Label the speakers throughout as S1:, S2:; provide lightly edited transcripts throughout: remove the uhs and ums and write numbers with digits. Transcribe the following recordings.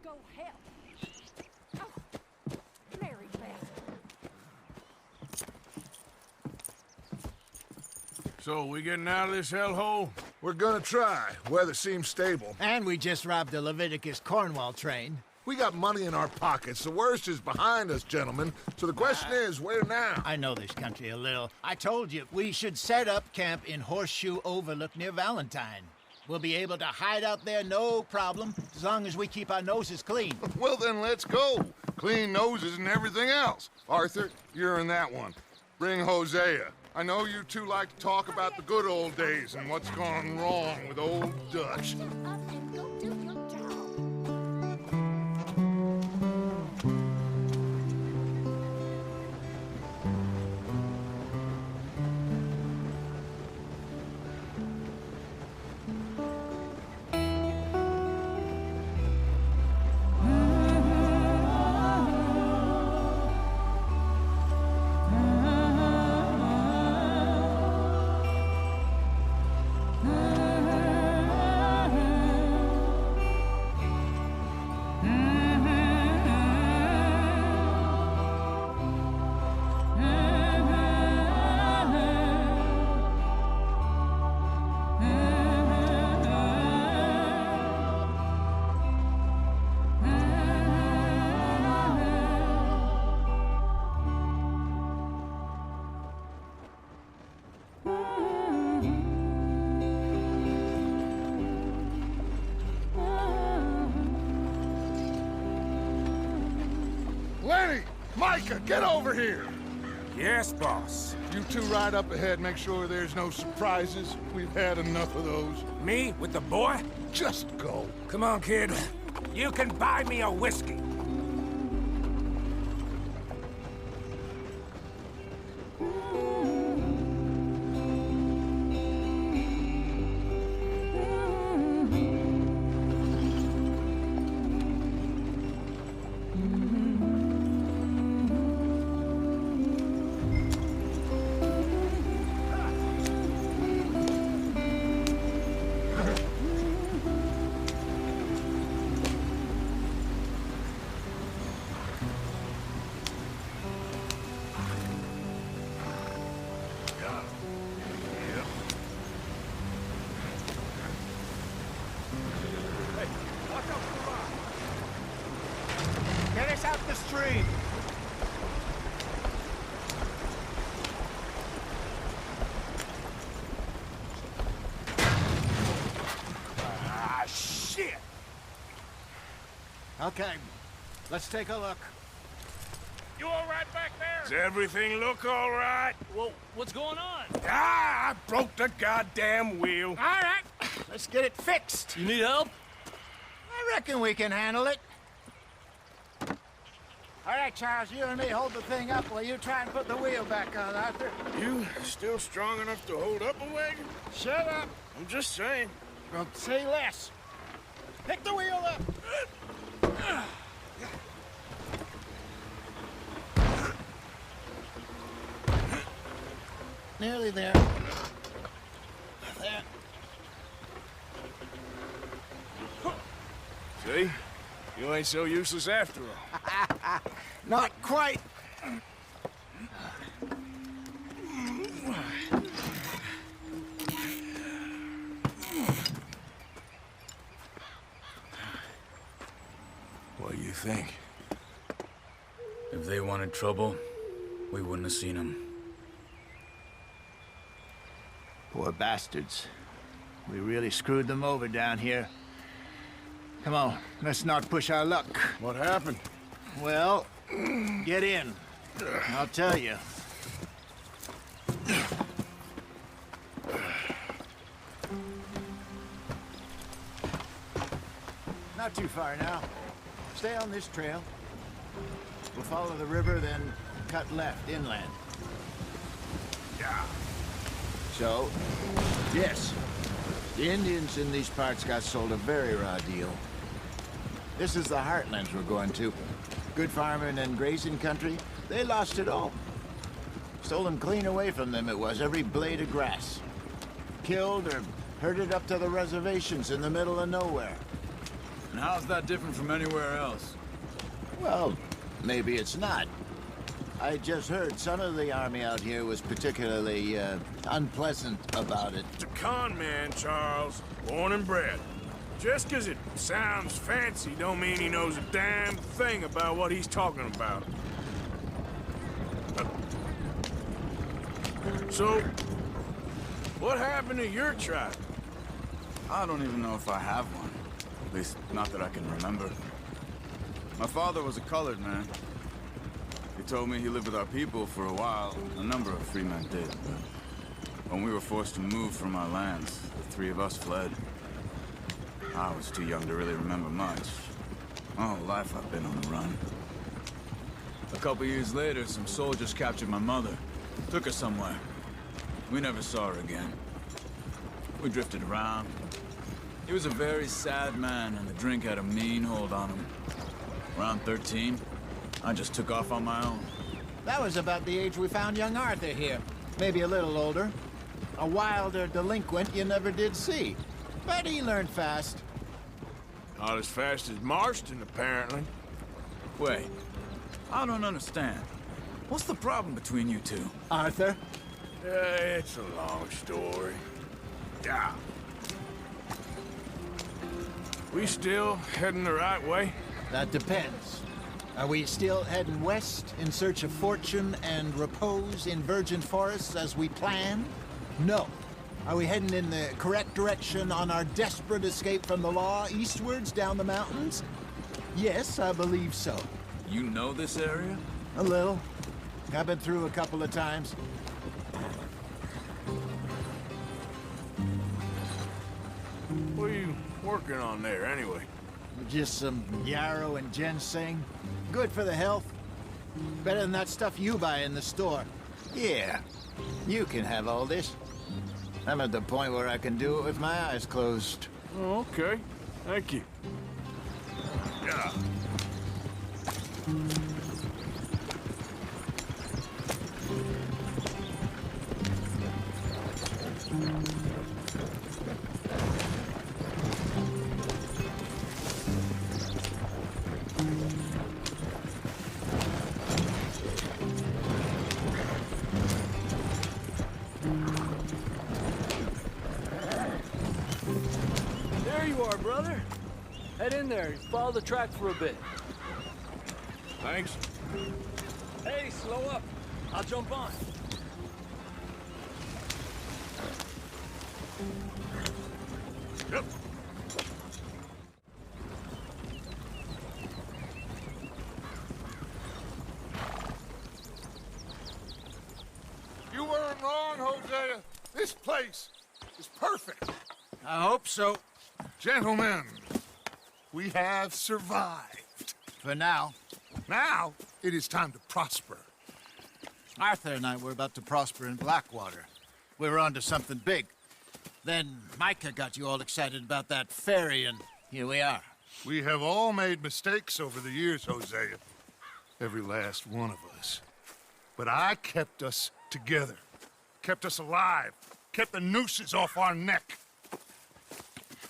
S1: go help. Oh, Mary Beth.
S2: So, we getting out of this hellhole?
S3: We're gonna try. Weather seems stable.
S4: And we just robbed the Leviticus Cornwall train.
S3: We got money in our pockets. The worst is behind us, gentlemen. So the question is, where now?
S4: I know this country a little. I told you, we should set up camp in Horseshoe Overlook near Valentine. We'll be able to hide out there, no problem, as long as we keep our noses clean.
S5: Well, then let's go. Clean noses and everything else. Arthur, you're in that one. Bring Hosea. I know you two like to talk about the good old days and what's gone wrong with old Dutch.
S1: Up and go do your job.
S5: Lenny! Micah, get over here!
S2: Yes, boss.
S5: You two ride up ahead, make sure there's no surprises. We've had enough of those.
S2: Me with the boy?
S5: Just go.
S2: Come on, kid. You can buy me a whiskey.
S4: Get us out the stream.
S2: Ah, shit!
S4: Okay, let's take a look.
S6: You all right back there?
S2: Does everything look all right?
S6: Well, what's going on?
S2: Ah, I broke the goddamn wheel.
S4: All right, let's get it fixed.
S6: You need help?
S4: I reckon we can handle it. All right, Charles, you and me hold the thing up while you try and put the wheel back on, Arthur.
S2: You still strong enough to hold up a wagon?
S4: Shut up.
S2: I'm just saying.
S4: Well, say less. Pick the wheel up. Nearly there. There.
S2: See? You ain't so useless after all.
S4: Not quite.
S2: What do you think?
S6: If they wanted trouble, we wouldn't have seen them.
S4: Poor bastards. We really screwed them over down here. Come on, let's not push our luck.
S2: What happened?
S4: Well, get in. I'll tell you. Not too far now. Stay on this trail. We'll follow the river, then cut left inland.
S2: Yeah.
S4: So, yes, the Indians in these parts got sold a very raw deal. This is the heartlands we're going to. Good farming and grazing country, they lost it all. Stolen clean away from them it was, every blade of grass. Killed or herded up to the reservations in the middle of nowhere.
S6: And how's that different from anywhere else?
S4: Well, maybe it's not. I just heard some of the army out here was particularly, unpleasant about it.
S2: It's a con man, Charles. Born and bred. Just 'cause it sounds fancy don't mean he knows a damn thing about what he's talking about. So, what happened to your tribe?
S6: I don't even know if I have one. At least, not that I can remember. My father was a colored man. He told me he lived with our people for a while. A number of free men did, but when we were forced to move from our lands, the three of us fled. I was too young to really remember much. My whole life I've been on the run. A couple years later, some soldiers captured my mother. Took her somewhere. We never saw her again. We drifted around. He was a very sad man, and the drink had a mean hold on him. Around 13, I just took off on my own.
S4: That was about the age we found young Arthur here. Maybe a little older. A wilder delinquent you never did see. But he learned fast.
S2: Not as fast as Marston, apparently.
S6: Wait, I don't understand. What's the problem between you two?
S4: Arthur?
S2: It's a long story. Yeah. We still heading the right way?
S4: That depends. Are we still heading west in search of fortune and repose in virgin forests as we planned? No. Are we heading in the correct direction on our desperate escape from the law eastwards down the mountains? Yes, I believe so.
S6: You know this area?
S4: A little. I've been through a couple of times.
S2: What are you working on there, anyway?
S4: Just some yarrow and ginseng. Good for the health. Better than that stuff you buy in the store. Yeah, you can have all this. I'm at the point where I can do it with my eyes closed.
S2: Oh, okay. Thank you. Yeah.
S7: There you are, brother. Head in there. Follow the track for a bit.
S2: Thanks.
S7: Hey, slow up. I'll jump on.
S2: Yep.
S5: You weren't wrong, Hosea. This place is perfect.
S4: I hope so.
S5: Gentlemen, we have survived.
S4: For now.
S5: Now, it is time to prosper.
S4: Arthur and I were about to prosper in Blackwater. We were onto something big. Then Micah got you all excited about that ferry, and here we are.
S5: We have all made mistakes over the years, Hosea. Every last one of us. But I kept us together. Kept us alive. Kept the nooses off our neck.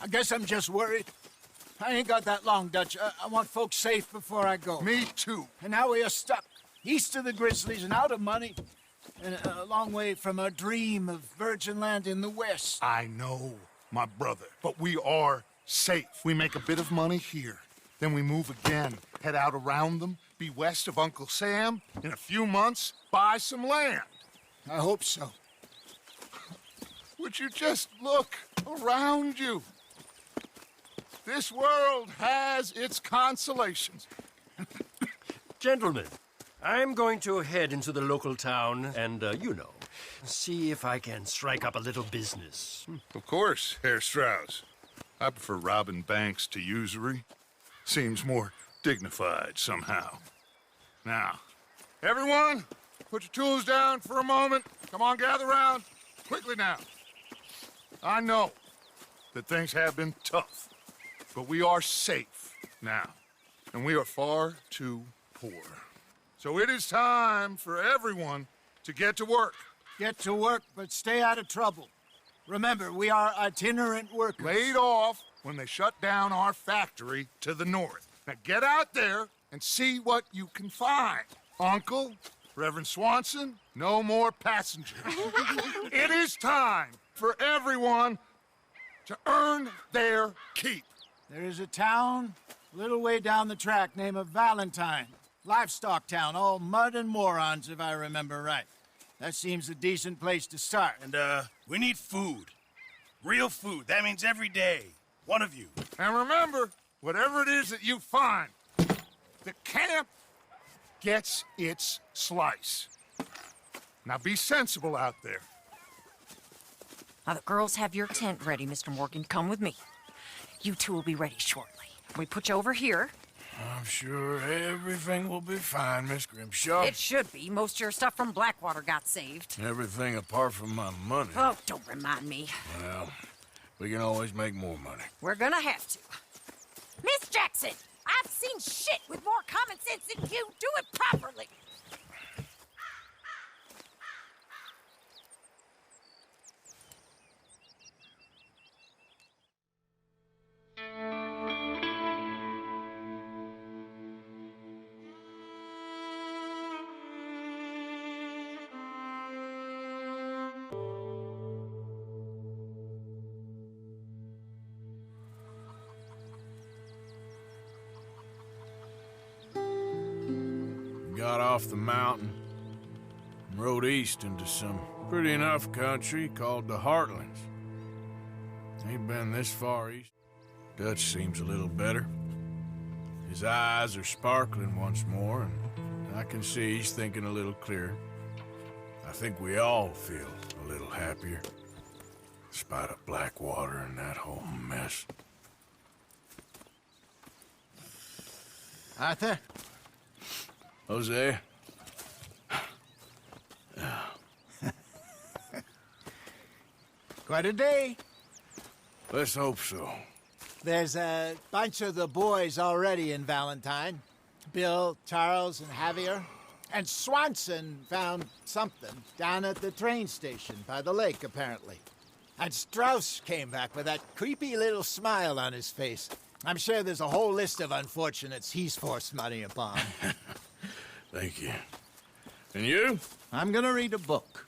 S4: I guess I'm just worried. I ain't got that long, Dutch. I want folks safe before I go.
S5: Me too.
S4: And now we are stuck, east of the Grizzlies and out of money, and a long way from our dream of virgin land in the west.
S5: I know, my brother. But we are safe. We make a bit of money here. Then we move again, head out around them, be west of Uncle Sam. In a few months, buy some land.
S4: I hope so.
S5: Would you just look around you? This world has its consolations.
S7: Gentlemen, I'm going to head into the local town and, see if I can strike up a little business.
S5: Of course, Herr Strauss. I prefer robbing banks to usury. Seems more dignified somehow. Now, everyone, put your tools down for a moment. Come on, gather round. Quickly now. I know that things have been tough, but we are safe now, and we are far too poor. So it is time for everyone to get to work.
S4: Get to work, but stay out of trouble. Remember, we are itinerant workers.
S5: Laid off when they shut down our factory to the north. Now get out there and see what you can find. Uncle, Reverend Swanson, no more passengers. It is time for everyone to earn their keep.
S4: There is a town a little way down the track named Valentine. Livestock town, all mud and morons, if I remember right. That seems a decent place to start.
S8: And, we need food. Real food. That means every day. One of you.
S5: And remember, whatever it is that you find, the camp gets its slice. Now be sensible out there.
S1: Now, the girls have your tent ready, Mr. Morgan. Come with me. You two will be ready shortly. We put you over here.
S2: I'm sure everything will be fine, Miss Grimshaw.
S1: It should be. Most of your stuff from Blackwater got saved.
S2: Everything apart from my money.
S1: Oh, don't remind me.
S2: Well, we can always make more money.
S1: We're gonna have to. Miss Jackson, I've seen shit with more common sense than you. Do it properly.
S2: Got off the mountain and rode east into some pretty enough country called the Heartlands. Ain't been this far east. Dutch seems a little better. His eyes are sparkling once more, and I can see he's thinking a little clearer. I think we all feel a little happier, in spite of Blackwater and that whole mess.
S4: Arthur?
S2: Jose?
S4: Quite a day.
S2: Let's hope so.
S4: There's a bunch of the boys already in Valentine. Bill, Charles, and Javier. And Swanson found something down at the train station by the lake, apparently. And Strauss came back with that creepy little smile on his face. I'm sure there's a whole list of unfortunates he's forced money upon.
S2: Thank you. And you?
S4: I'm gonna read a book.